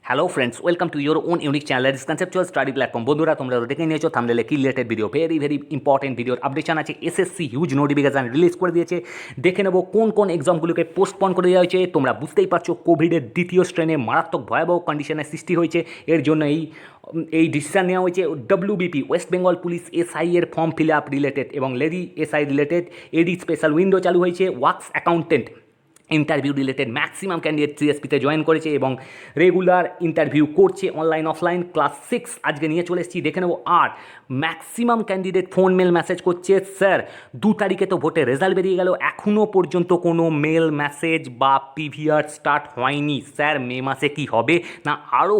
Hello friends, welcome to your own unique channel is conceptual study platform. বন্ধুরা, তোমরা দেখে নিয়েছো থাম্বনেলে কি রিলেটেড ভিডিও, ভেরি ইম্পর্টেন্ট ভিডিওর আপডেশন আছে। এসএসসি হিউজ নোটিফিকেশান রিলিজ করে দিয়েছে। দেখে নেবো কোন কোন এক্সামগুলোকে পোস্টপন করে দেওয়া হয়েছে। তোমরা বুঝতেই পারছো কোভিডের দ্বিতীয় স্ট্রেনে মারাত্মক ভয়াবহ কন্ডিশনের সৃষ্টি হয়েছে। এর জন্য এই ডিসিশন নেওয়া হয়েছে। WBP West Bengal police SI এর ফর্ম ফিল আপ রিলেটেড এবং lady SI related AD special window চালু হয়েছে। Works accountant interview related maximum candidate সিএসপিতে জয়েন করেছে এবং রেগুলার ইন্টারভিউ করছে অনলাইন অফলাইন। ক্লাস 6 আজকে নিয়ে চলে এসেছি, দেখে নেবো। আর ম্যাক্সিমাম ক্যান্ডিডেট ফোন মেল মেসেজ করছে, স্যার 2 তারিখে তো ভোটের রেজাল্ট বেরিয়ে গেল, এখনও পর্যন্ত কোনো মেল মেসেজ বা পিভিআর স্টার্ট হয়নি। স্যার মে মাসে কি হবে না আরও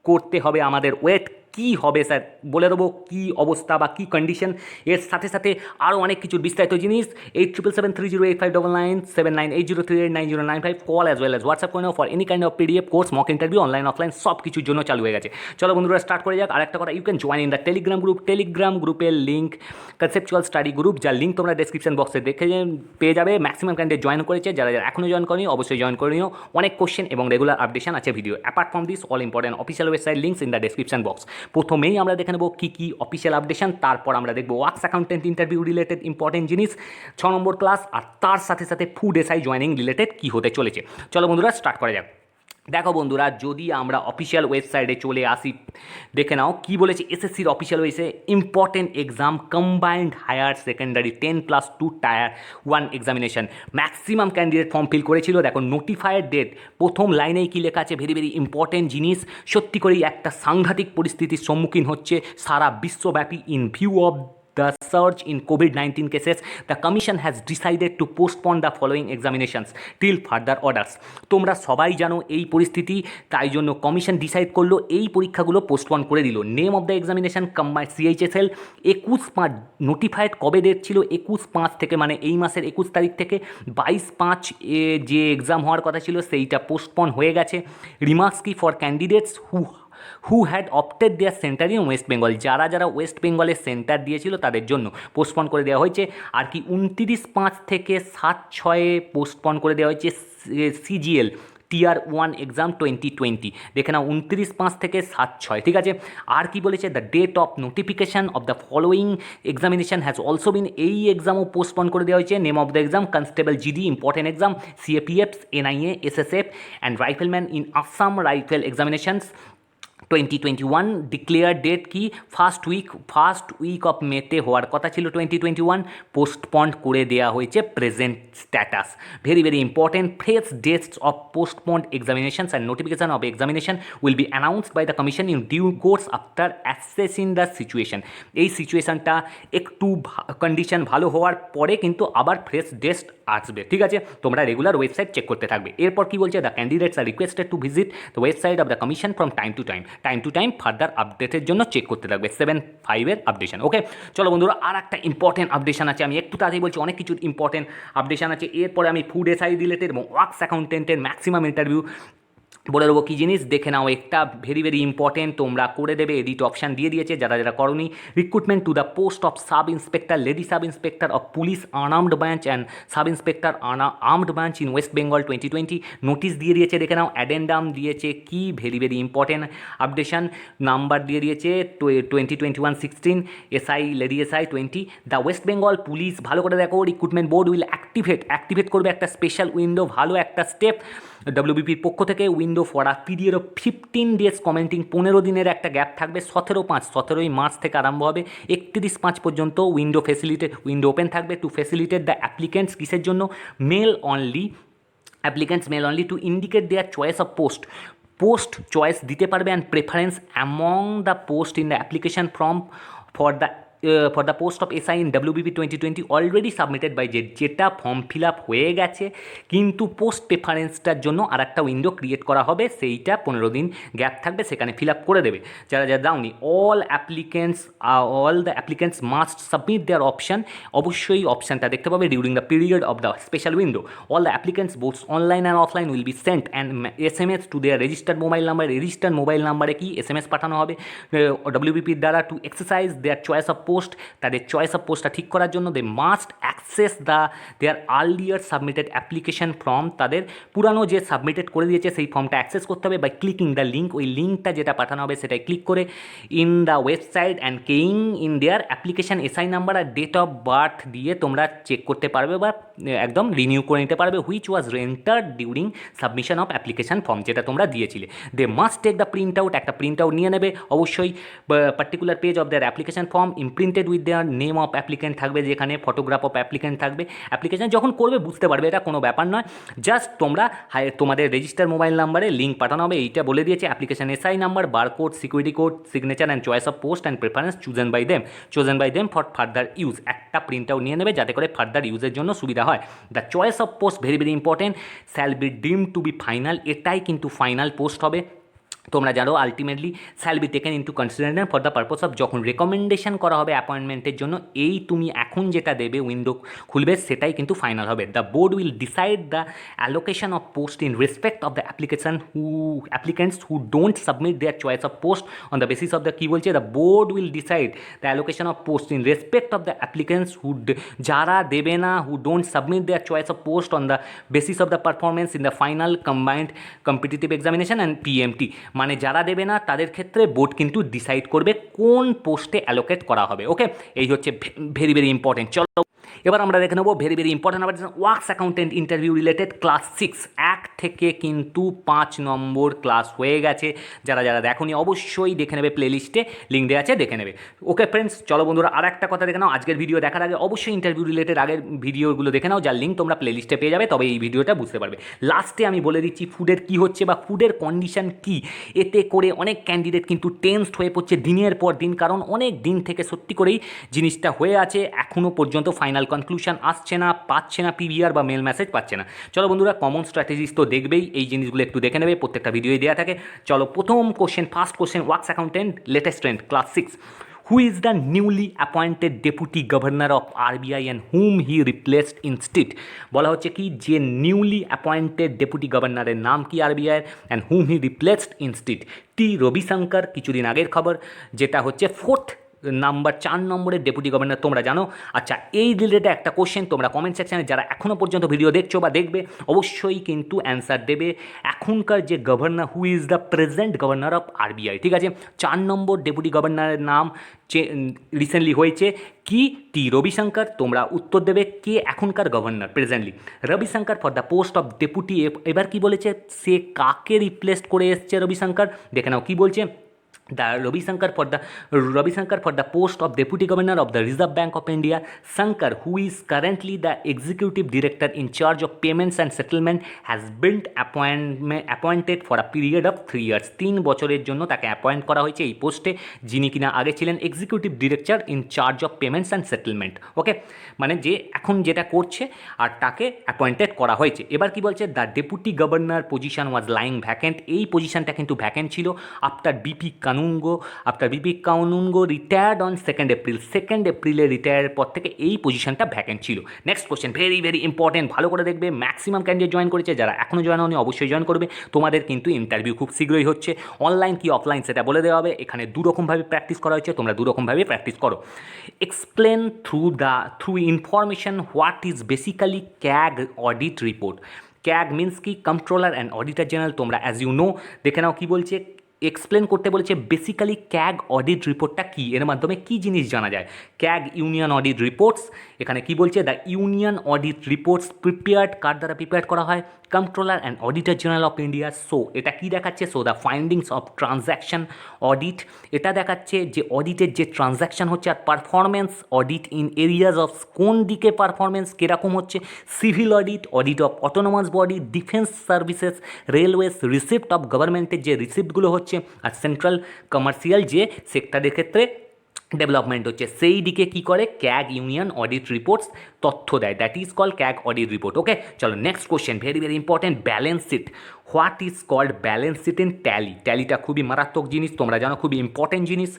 করতে হবে আমাদের ওয়েট? কী হবে স্যার বলে দেবো, কী অবস্থা বা কী কন্ডিশন। এর সাথে সাথে আরও অনেক কিছুর বিস্তারিত জিনিস। 8777308599 call as well as WhatsApp করে নাও for any kind of PDF course, mock interview, online offline সব কিছুর জন্য চালু হয়ে গেছে। চলো বন্ধুরা স্টার্ট করে যাক। আরেকটা কথা, you can join in the Telegram গ্রুপের লিঙ্ক কনসেপচুয়াল স্টাডি গ্রুপ, যার লিঙ্ক তোমরা ডেসক্রিপশন বক্সে দেখে পেয়ে যাবে। ম্যাক্সিমাম ক্যান্ডিডেট জয়েন করেছে, যারা যারা এখনও জয়েন করেনি অবশ্যই জয়েন করে নিও। অনেক কোশ্চেন এবং রেগুলার আপডেশন আছে video. Apart from this all important official website links in the description box. প্রথমেই আমরা দেখে নেবো কী কী অফিসিয়াল আপডেশন, তারপর আমরা দেখবো works accountant interview related important জিনিস 6 নম্বর ক্লাস, আর তার সাথে সাথে ফুড এসআই জয়েনিং রিলেটেড কী হতে চলেছে। চলো বন্ধুরা স্টার্ট করা যাক। দেখো বন্ধুরা, যদি আমরা অফিসিয়াল ওয়েবসাইটে চলে আসি, দেখে নাও কী বলেছে এসএসসির অফিসিয়াল ওয়েবসাইটে। Important exam combined higher secondary 10+2 tier 1 examination. Maximum candidate form fill করেছিল। দেখো নোটিফাইড ডেট, প্রথম লাইনেই কী লেখা আছে, ভেরি ইম্পর্টেন্ট জিনিস। সত্যি করেই একটা সাংঘাতিক পরিস্থিতির সম্মুখীন হচ্ছে সারা বিশ্বব্যাপী। In view of the surge in COVID-19 cases, the commission has decided to postpone the following examinations till further orders. তোমরা সবাই জানো এই পরিস্থিতি, তাই জন্য কমিশন ডিসাইড করলো এই পরীক্ষাগুলো পোস্টপন করে দিল। Name of the examination combined CHSL 21/5 notified কবে ডেট ছিল 21/5 থেকে, মানে এই মাসের 21 তারিখ থেকে 22/5 যে এক্সাম হওয়ার কথা ছিল সেইটা পোস্টপন হয়ে গেছে। রিমার্কস কি for candidates who had opted their centre in West Bengal, যারা যারা ওয়েস্ট বেঙ্গলের সেন্টার দিয়েছিল তাদের জন্য পোস্টপন করে দেওয়া হয়েছে। আর কি 29/5 থেকে 7/6 পোস্টপন করে দেওয়া হয়েছে সিজিএল টিয়ার 1 এক্সাম 2020। দেখে নাও 29/5 থেকে 7/6, ঠিক আছে। আর কি বলেছে, the date of notification of the following examination has also been, এই এক্সামও পোস্টপন করে দেওয়া হয়েছে। Name of the exam constable GD important exam, CAPFs, NIA, SSF and rifleman in Assam rifle examinations 2021। Declare date কি ফার্স্ট উইক অফ মেতে হওয়ার কথা ছিল 2021, পোস্টপন্ড করে দেওয়া হয়েছে present status. Very important, fresh dates of postponed examinations and notification of examination will be announced by the commission in due course after assessing the situation. এই সিচুয়েশনটা একটু কন্ডিশন ভালো হওয়ার পরে কিন্তু আবার ফ্রেশ ডেট আসবে, ঠিক আছে। তোমরা রেগুলার ওয়েবসাইট চেক করতে থাকবে। এরপর কি বলছে, the candidates are requested to visit the website of the commission from time to time further আপডেটের জন্য চেক করতে থাকবে। 7/5 আপডেশন, ওকে। চলো বন্ধুরা, আর একটা ইম্পর্টেন্ট আপডেশন আছে, আমি একটু তাড়াতাড়ি বলছি, অনেক কিছুর ইম্পর্টেন্ট আপডেশন আছে। এরপরে আমি ফুড এসআই রিলেটেড এবং ওয়ার্কস অ্যাকাউন্টেন্টের ম্যাক্সিমাম ইন্টারভিউ বলে দেবো কী জিনিস। দেখে নাও, একটা ভেরি ইম্পর্টেন্ট, তোমরা করে দেবে, এডিট অপশান দিয়ে দিয়েছে যারা যারা করনি। Recruitment to the post of sub inspector, lady sub inspector of police unarmed branch and sub inspector armed branch in West Bengal 2020 notice দিয়ে দিয়েছে। দেখে নাও, অ্যাডেন্ডাম দিয়েছে কি, ভেরি ইম্পর্টেন্ট আপডেশন। নাম্বার দিয়ে দিয়েছে 2021-16 SI lady SI 20। The West Bengal police, ভালো করে দেখো, রিক্রুটমেন্ট বোর্ড উইল অ্যাক্টিভেট করবে একটা স্পেশাল উইন্ডো, ভালো একটা স্টেপ ডব্লিউবিপির পক্ষ থেকে। Window for a period of 15 days commenting, 15 দিনের একটা গ্যাপ থাকবে। 17/5 মার্চ থেকে আরম্ভ হবে, 31/5 পর্যন্ত উইন্ডো ওপেন থাকবে টু ফেসিলিটেট দ্য অ্যাপ্লিকেন্টস, কিসের জন্য, male only to indicate their choice of post choice দিতে পারবে and preference among the post in the application form for the post of SI in WBP 2020 already submitted by যেটা form fill up হয়ে গেছে, কিন্তু post প্রেফারেন্সটার জন্য আর একটা window create করা হবে, সেইটা 15 দিন গ্যাপ থাকবে, সেখানে ফিল আপ করে দেবে যারা যারা দাওনি। All the applicants must submit their option, অবশ্যই অপশানটা দেখতে পাবে during the period of the special window. All the applicants both online and offline will be sent and SMS to their registered mobile number. Registered mobile নাম্বারে কি SMS পাঠানো হবে ডব্লিউবিপির দ্বারা to exercise their choice of post post, তাদের choice of পোস্টটা ঠিক করার জন্য they must access their earlier submitted application form, তাদের পুরানো যে সাবমিটেড করে দিয়েছে সেই ফর্মটা অ্যাক্সেস করতে হবে বাই ক্লিকিং দ্য লিঙ্ক, ওই লিঙ্কটা যেটা পাঠানো হবে সেটাই ক্লিক করে in the website and keying in their application SI number আর ডেট অফ বার্থ দিয়ে তোমরা চেক করতে পারবে বা একদম রিনিউ করে নিতে পারবে which was renter during submission of application form, যেটা তোমরা দিয়েছিলে। They must take the print out, একটা প্রিন্ট আউট নিয়ে নেবে অবশ্যই, particular page of their application form imprinted with their name of applicant থাকবে, যেখানে ফটোগ্রাফ অফ অ্যাপ্লিকেন্ট থাকবে। অ্যাপ্লিকেশান যখন করবে বুঝতে পারবে, এটা কোনো ব্যাপার নয়, জাস্ট তোমরা তোমাদের রেজিস্টার মোবাইল নাম্বারে লিঙ্ক পাঠানো হবে, এইটা বলে দিয়েছে application SI number, barcode, security code, signature and choice of post and preference chosen by them for further use. একটা প্রিন্ট আউট নিয়ে নেবে যাতে করে ফার্দার ইউজের জন্য সুবিধা হয়। The choice of post very very important, shall be deemed to be final, এটাই কিন্তু ফাইনাল পোস্ট হবে। তোমরা জানো ultimately shall be taken into consideration for the purpose of, যখন রেকমেন্ডেশন করা হবে অ্যাপয়েন্টমেন্টের জন্য, এই তুমি এখন যেটা দেবে উইন্ডো খুলবে সেটাই কিন্তু ফাইনাল হবে। The board will decide the allocation of post in respect of the applicants who don't submit their choice of post on the basis of the, কী বলছে, the board will decide the allocation of post in respect of the applicants যারা দেবে না, who don't submit their choice of post on the basis of the performance in the final combined competitive examination and PMT, মানে যারা দেবে না তাদের ক্ষেত্রে board কিন্তু ডিসাইড করবে কোন পোস্টে অ্যালোকেট করা হবে। ওকে, এই হচ্ছে ভেরি ভেরি ইম্পর্টেন্ট। চলো এবার আমরা দেখে নেবো ভেরি ভেরি ইম্পর্টেন্ট আবার works accountant interview related class 6, 1 থেকে কিন্তু 5 নম্বর ক্লাস হয়ে গেছে। যারা যারা দেখোনি অবশ্যই দেখে নেবে, প্লেলিস্টে লিঙ্ক দেওয়া আছে, দেখে নেবে। ওকে ফ্রেন্ডস, চলো বন্ধুরা আর একটা কথা দেখে নাও, আজকের ভিডিও দেখার আগে অবশ্যই ইন্টারভিউ রিলেটেড আগের ভিডিওগুলো দেখে নাও, যার লিঙ্ক তোমরা প্লেলিস্টে পেয়ে যাবে, তবে এই ভিডিওটা বুঝতে পারবে। লাস্টে আমি বলে দিচ্ছি ফুডের কী হচ্ছে বা ফুডের কন্ডিশন কী, এতে করে অনেক ক্যান্ডিডেট কিন্তু টেন্সড হয়ে পড়ছে দিনের পর দিন, কারণ অনেক দিন থেকে সত্যি করেই জিনিসটা হয়ে আছে, এখনও পর্যন্ত ফাইনাল কনক্লুশন আসছে না, পাচ্ছে না পিভিআর বা মেল মেসেজ পাচ্ছে না। চলো বন্ধুরা, কমন স্ট্র্যাটেজিস তো দেখবেই, এই জিনিসগুলো একটু দেখে নেবে, প্রত্যেকটা ভিডিওই দেওয়া থাকে। চলো প্রথম question, first question, works accountant latest trend class 6, who is the newly appointed deputy governor of RBI and whom he replaced ইনস্টিট। বলা হচ্ছে কি যে নিউলি অ্যাপয়েন্টেড ডেপুটি গভর্নরের নাম কি RBI and whom he replaced instead, T Rabi Sankar, কিছুদিন আগের খবর, যেটা হচ্ছে 4 নম্বরের ডেপুটি গভর্নর, তোমরা জানো। আচ্ছা, এই রিলেটেড একটা কোশ্চেন তোমরা কমেন্ট সেকশানে যারা এখনও পর্যন্ত ভিডিও দেখছো বা দেখবে অবশ্যই কিন্তু অ্যান্সার দেবে। এখনকার যে governor, who is the present governor of RBI, ঠিক আছে। 4 নম্বর ডেপুটি গভর্নরের নাম রিসেন্টলি হয়েছে কি, টি রবিশঙ্কর। তোমরা উত্তর দেবে কে এখনকার governor presently, Ravishankar for the post of deputy. এবার কি বলেছে, সে কাকে রিপ্লেস করে এসছে রবিশঙ্কর, দেখে নাও কি বলছে। Ravi Shankar for the post of Deputy Governor of the Reserve Bank of India, Shankar, who is currently the Executive Director in charge of Payments and Settlement, has been appointed for a period of 3 years. 3 বছরের জন্য তাকে appoint করা হয়েছে এই পোস্টে, যিনি কিনা আগে ছিলেন executive director in charge of payments and settlement. Okay, মানে যে এখন যেটা করছে আর তাকে অ্যাপয়েন্টেড করা হয়েছে। এবার কি বলছে, the deputy governor position was lying vacant, এই পজিশনটা কিন্তু ভ্যাকেন্ট ছিল after BP kanungo retired on 2 April. 2 এপ্রিলে রিটায়ারের পর থেকে এই পজিশনটা ভ্যাকেন্ট ছিল। Next question, very very important, ভালো করে দেখবে, ম্যাক্সিমাম ক্যান্ডিডেট জয়েন করেছে, যারা এখনও জয়েন হয়নি অবশ্যই জয়েন করবে। তোমাদের কিন্তু ইন্টারভিউ খুব শীঘ্রই হচ্ছে, অনলাইন কি অফলাইন সেটা বলে দেওয়া হবে। এখানে দুরকমভাবে প্র্যাকটিস করা হচ্ছে, তোমরা দুরকমভাবে প্র্যাকটিস করো। Explain through information what is basically CAG audit report. CAG means কি, কন্ট্রোলার অ্যান্ড অডিটর জেনারেল। তোমরা অ্যাজ ইউ নো দেখে নাও কি বলছে, এক্সপ্লেন করতে বলেছে বেসিক্যালি ক্যাগ অডিট রিপোর্টটা কী, এর মাধ্যমে কী জিনিস জানা যায়। ক্যাগ ইউনিয়ন অডিট রিপোর্টস, এখানে কি বলছে, the union audit reports prepared, কার দ্বারা প্রিপেয়ার করা হয়, controller and auditor general of India. So এটা কী দেখাচ্ছে, so the findings of transaction audit, এটা দেখাচ্ছে যে অডিটের যে ট্রানজ্যাকশন হচ্ছে, আর performance audit in areas of, কোন দিকে পারফরমেন্স কীরকম হচ্ছে, civil audit, audit of autonomous body, defence services, railways, receipt of গভর্নমেন্টের যে রিসিপ্টগুলো হচ্ছে, আর সেন্ট্রাল কমার্শিয়াল যে সেক্টরের ক্ষেত্রে ডেভেলপমেন্ট হচ্ছে, সেই দিকে কী করে, ক্যাগ ইউনিয়ন অডিট রিপোর্টস তথ্য দেয়, that is called CAG audit report. Okay, চলো next question, very very important, balance sheet. What is called balance sheet in Tally. ট্যালিটা খুবই মারাত্মক জিনিস, তোমরা জানো খুবই ইম্পর্টেন্ট জিনিস।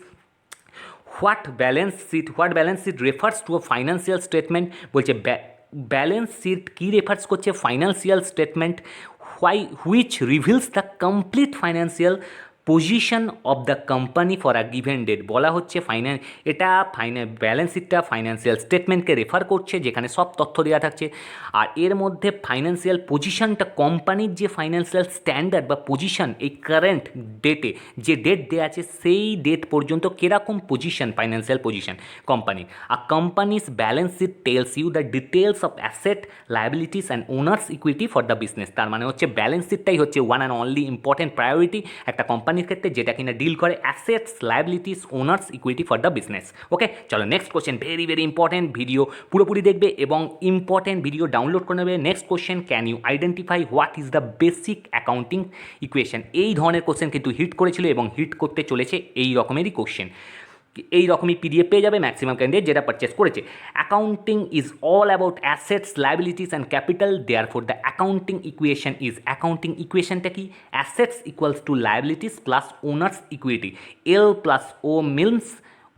What balance sheet refers to a financial statement, বলছে ব্যালেন্স শিট কী রেফার্স করছে, financial statement which reveals the complete financial position of the company for a given date. বলা হচ্ছে এটা ব্যালেন্স শিটটা ফাইন্যান্সিয়াল স্টেটমেন্টকে রেফার করছে, যেখানে সব তথ্য দেওয়া থাকছে। আর এর মধ্যে ফাইন্যান্সিয়াল পজিশনটা, কোম্পানির যে ফাইন্যান্সিয়াল স্ট্যান্ডার্ড বা পজিশন এই কারেন্ট ডেটে যে ডেট দেওয়া আছে সেই ডেট পর্যন্ত কীরকম পজিশন, ফাইন্যান্সিয়াল পজিশন কোম্পানির। আর companies balance sheet tells you the details of asset, liabilities and owners equity for the business. তার মানে হচ্ছে ব্যালেন্স শিটটাই হচ্ছে one and only important priority একটা কোম্পানির ক্ষেত্রে, যেটা কিনা ডিল করে assets, liabilities, owners equity for the business. Okay, চলো next question, very very important, video পুরোপুরি দেখবে এবং ইম্পর্টেন্ট ভিডিও ডাউনলোড করে নেবে। Next question, can you identify what is the basic accounting equation. এই ধরনের কোশ্চেন কিন্তু হিট করেছিল এবং হিট করতে চলেছে এই রকমেরই কোশ্চেন। এই রকমই পিডিএফ পেয়ে যাবে ম্যাক্সিমাম ক্যান্ডিডেট যেটা পারচেস করেছে। Accounting is all about assets, liabilities and capital, therefore the accounting equation is, accounting ইকুয়েশনটা কি? Assets equals to liabilities plus owners equity, L plus O means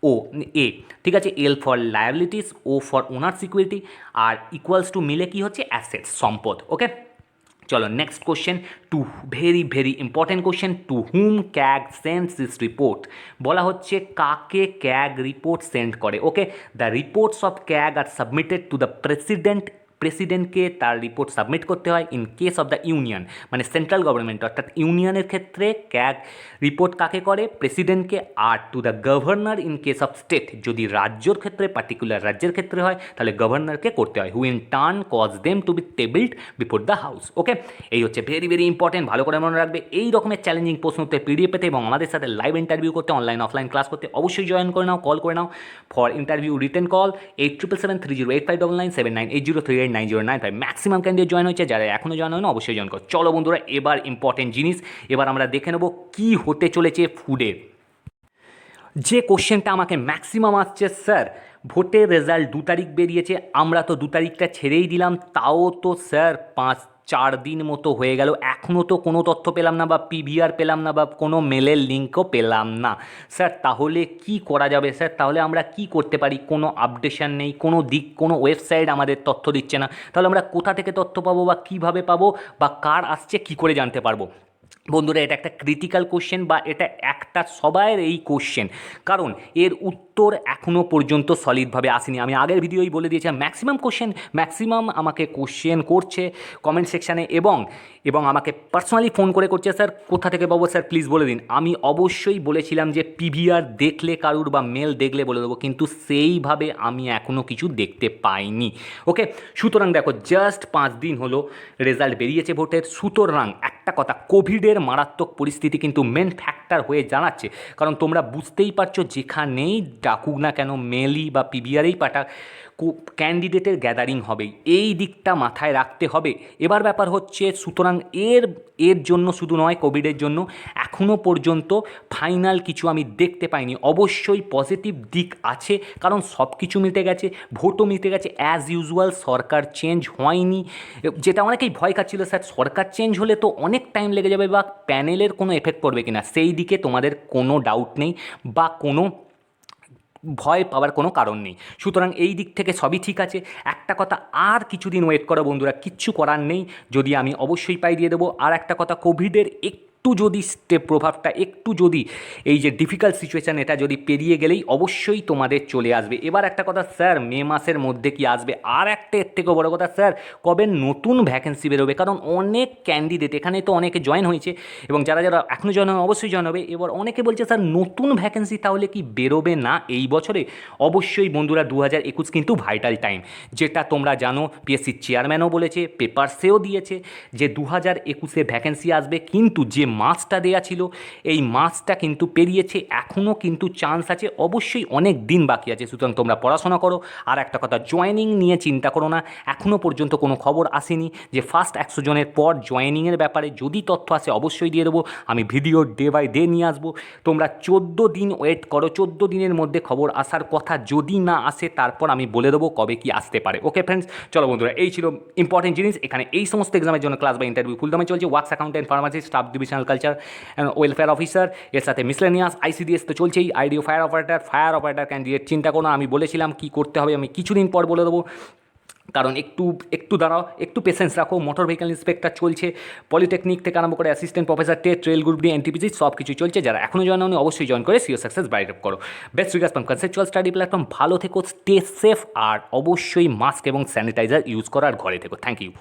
O A, ঠিক আছে, L for liabilities, O for owners equity, আর equals to মিলে কি হচ্ছে? Assets, সম্পদ। Okay, চলো next question, too very very important question, to whom CAG sends this report. বলা হচ্ছে কাকে ক্যাগ রিপোর্ট সেন্ড করে। Okay, the reports of CAG are submitted to the প্রেসিডেন্টকে তার রিপোর্ট সাবমিট করতে হয়। In case of the union, মানে central government অর্থাৎ ইউনিয়নের ক্ষেত্রে ক্যাগ রিপোর্ট কাকে করে? প্রেসিডেন্টকে। আর to the governor in case of state, যদি রাজ্যর ক্ষেত্রে, পার্টিকুলার রাজ্যের ক্ষেত্রে হয় তাহলে গভর্নরকে করতে হয়। Who in turn cause them to be tabled before the house. Okay, এই হচ্ছে ভেরি ভেরি ইম্পর্টেন্ট, ভালো করে মনে রাখবে। এই রকমের চ্যালেঞ্জিং প্রশ্ন উত্তর পিডিএফ পেতে এবং আমাদের সাথে লাইভ ইন্টারভিউ করতে, অনলাইন অফলাইন ক্লাস করতে অবশ্যই জয়েন করে নাও, কল করে নাও। For interview written call 877730859979803909। Maximum candidate join হয়েছে, যারা এখনও জয়েন হয় না অবশ্যই জয়েন করো। চলো বন্ধুরা, এবার ইম্পর্টেন্ট জিনিস, এবার আমরা দেখে নেব কী হতে চলেছে ফুডের। যে কোশ্চেনটা আমাকে ম্যাক্সিমাম আসছে, স্যার ভোটের রেজাল্ট 2 তারিখ বেরিয়েছে, আমরা তো 2 তারিখটা ছেড়েই দিলাম, তাও তো স্যার 4 দিন মতো হয়ে গেল, এখনও তো কোনো তথ্য পেলাম না, বা পিভিআর পেলাম না, বা কোনো মেলের লিঙ্কও পেলাম না। স্যার তাহলে কি করা যাবে? স্যার তাহলে আমরা কি করতে পারি? কোনো আপডেশন নেই, কোনো দিক, কোনো ওয়েবসাইট আমাদের তথ্য দিচ্ছে না, তাহলে আমরা কোথা থেকে তথ্য পাবো, বা কীভাবে পাবো, বা কার আসছে কী করে জানতে পারবো? বন্ধুরা, এটা একটা ক্রিটিক্যাল কোশ্চেন, বা এটা একটা সবাইয়ের এই কোশ্চেন, কারণ এর উত্তর এখনও পর্যন্ত সলিডভাবে আসেনি। আমি আগের ভিডিওই বলে দিয়েছিলাম, ম্যাক্সিমাম আমাকে কোশ্চেন করছে কমেন্ট সেকশানে, এবং আমাকে পার্সোনালি ফোন করে করছে, স্যার কোথা থেকে পাবো স্যার প্লিজ বলে দিন। আমি অবশ্যই বলেছিলাম যে পিভিআর দেখলে কারুর, বা মেল দেখলে বলে দেবো, কিন্তু সেইভাবে আমি এখনও কিছু দেখতে পাইনি। ওকে, সুতরাং দেখো, জাস্ট 5 দিন হলো রেজাল্ট বেরিয়েছে ভোটের। সুতরাং একটা কথা, কোভিডের মারাত্মক পরিস্থিতি কিন্তু মেন ফ্যাক্টর হয়ে জানাচ্ছে, কারণ তোমরা বুঝতেই পারছো, যেখানেই ডাকুক না কেন, মেলই বা পিভিআরেই পাঠাক, ক্যান্ডিডেটের গ্যাদারিং হবেই, এই দিকটা মাথায় রাখতে হবে। এবার ব্যাপার হচ্ছে, সুতরাং এর জন্য শুধু নয়, কোভিডের জন্য এখনও পর্যন্ত ফাইনাল কিছু আমি দেখতে পাইনি। অবশ্যই পজিটিভ দিক আছে, কারণ সব কিছু মিটে গেছে, ভোটও মিটে গেছে অ্যাজ ইউজুয়াল, সরকার চেঞ্জ হয়নি, যেটা অনেকেই ভয় খাচ্ছিল, স্যার সরকার চেঞ্জ হলে তো অনেক টাইম লেগে যাবে, বা প্যানেলের কোনো এফেক্ট পড়বে কিনা, সেই দিকে তোমাদের কোনো ডাউট নেই, বা কোনো ভয় পাওয়ার কোনো কারণ নেই। সুতরাং এই দিক থেকে সবই ঠিক আছে। একটা কথা, আর কিছুদিন ওয়েট করো বন্ধুরা, কিচ্ছু করার নেই, যদি আমি অবশ্যই পাই দিয়ে দেবো। আর একটা কথা, কোভিডের একটু যদি প্রভাবটা, একটু যদি এই যে ডিফিকাল্ট সিচুয়েশান, এটা যদি পেরিয়ে গেলেই অবশ্যই তোমাদের চলে আসবে। এবার একটা কথা, স্যার মে মাসের মধ্যে কি আসবে? আর একটা এর থেকেও বড়ো কথা, স্যার কবে নতুন ভ্যাকেন্সি বেরোবে? কারণ অনেক ক্যান্ডিডেট, এখানে তো অনেকে জয়েন হয়েছে, এবং যারা যারা এখনও জয়েন হবে অবশ্যই জয়েন হবে। এবার অনেকে বলছে, স্যার নতুন ভ্যাকেন্সি তাহলে কি বেরোবে না এই বছরে? অবশ্যই বন্ধুরা, 2021 কিন্তু ভাইটাল টাইম, যেটা তোমরা জানো, পিএসসির চেয়ারম্যানও বলেছে, পেপারসেও দিয়েছে, যে 2021-এ ভ্যাকেন্সি আসবে, কিন্তু যে মাসটা দেয়া ছিল এই মাসটা কিন্তু পেরিয়েছে, এখনও কিন্তু চান্স আছে, অবশ্যই অনেক দিন বাকি আছে। সুতরাং তোমরা পড়াশোনা করো। আর একটা কথা, জয়েনিং নিয়ে চিন্তা করো না, এখনও পর্যন্ত কোনো খবর আসেনি যে ফার্স্ট 100 জনের পর জয়েনিংয়ের ব্যাপারে যদি তথ্য আসে অবশ্যই দিয়ে দেবো, আমি ভিডিও ডে বাই ডে নিয়ে আসবো। তোমরা 14 দিন ওয়েট করো, 14 দিনের মধ্যে খবর আসার কথা, যদি না আসে তারপর আমি বলে দেবো কবে কি আসতে পারে। ওকে ফ্রেন্ডস, চলো বন্ধুরা, এই ছিল ইম্পর্টেন্ট জিনিস। এখানে এই সমস্ত এক্সামের জন্য ক্লাস বা ইন্টারভিউ ফুলদমে চলছে। Works accountant, pharmacist, staff divisional culture and welfare officer, এর সাথে মিসলেনিয়াস, আইসিডিএস তো চলছেই, আইডিও ফায়ার অপারেটর ক্যান্ডিডেট চিন্তা করো না, আমি বলেছিলাম কী করতে হবে, আমি কিছুদিন পর বলে দেবো। কারণ একটু দাঁড়াও, একটু পেশেন্স রাখো। মোটর ভেহিকল ইন্সপেক্টর চলছে, পলিটেকনিক থেকে আরম্ভ করে অ্যাসিস্ট্যান্ট প্রফেসর টেট, ট্রেল গ্রুপ ডি, এনটিপিসি সব কিছু চলছে। যারা এখনও জয়েন হয়নি অবশ্যই জয়েন করে সিও সাকসেস ব্রাইট আপ করো। Best regards from conceptual study platform. ভালো থেকো, স্টে সেফ, আর অবশ্যই মাস্ক এবং স্যানিটাইজার ইউজ করো, আর ঘরে থেকো। Thank you.